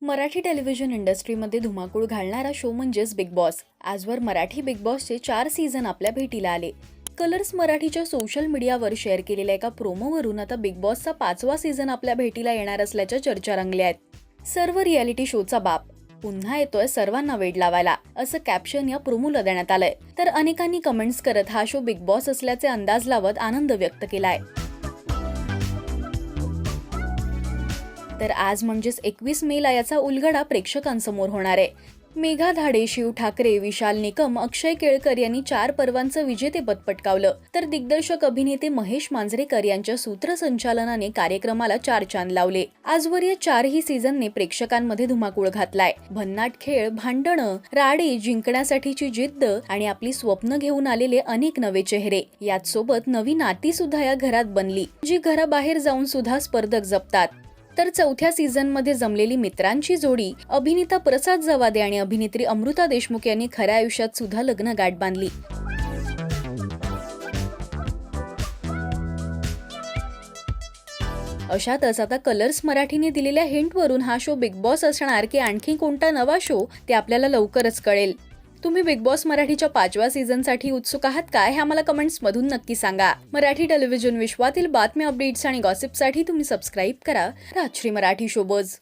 Marathi television इंडस्ट्रीमध्ये धुमाकूळ घालणारा शो म्हणजेच बिग बॉस. आजवर मराठी बिग बॉसचे 4 सीझन आपल्या भेटीला आले. कलर्स मराठीच्या सोशल मीडियावर शेअर केलेल्या एका प्रोमोवरून आता बिग बॉसचा 5वा सीझन आपल्या भेटीला येणार असल्याच्या चर्चा रंगल्या आहेत. सर्व रियालिटी शोचा बाप पुन्हा येतोय सर्वांना वेड लावायला, असं कॅप्शन या प्रोमोला देण्यात आलंय. तर अनेकांनी कमेंट्स करत हा शो बिग बॉस असल्याचे अंदाज लावत आनंद व्यक्त केलाय. तर आज म्हणजेच 21 मेला याचा उलगडा प्रेक्षकांसमोर होणार आहे. मेघा धाडे, शिव ठाकरे, विशाल निकम, अक्षय केळकर यांनी 4 पर्वांचं विजेतेपद पटकावलं. तर दिग्दर्शक अभिनेते महेश मांजरेकर यांच्या सूत्रसंचालनाने कार्यक्रमाला 4 चांद लावले. आजवर या 4ही सीझनने प्रेक्षकांमध्ये धुमाकूळ घातलाय. भन्नाट खेळ, भांडणं, राडे, जिंकण्यासाठीची जिद्द आणि आपली स्वप्न घेऊन आलेले अनेक नवे चेहरे. याच सोबत नवी नाती सुद्धा या घरात बनली, जी घराबाहेर जाऊन सुद्धा स्पर्धक जपतात. तर 4थ्या सीझनमध्ये जमलेली मित्रांची जोडी अभिनेता प्रसाद जवादे आणि अभिनेत्री अमृता देशमुख यांनी खऱ्या आयुष्यात सुद्धा लग्नगाठ बांधली. अशातच आता कलर्स मराठीने दिलेल्या हिंटवरून हा शो बिग बॉस असणार की आणखी कोणता नवा शो ते आपल्याला लवकरच कळेल. तुम्ही बिग बॉस मराठीच्या 5व्या सीझनसाठी उत्सुक आहात काय हे आम्हाला कमेंट्स मधून नक्की सांगा. मराठी टेलिव्हिजन विश्वातील बातम्या, अपडेट्स आणि गॉसिपसाठी तुम्ही सबस्क्राईब करा राजश्री मराठी शोबज.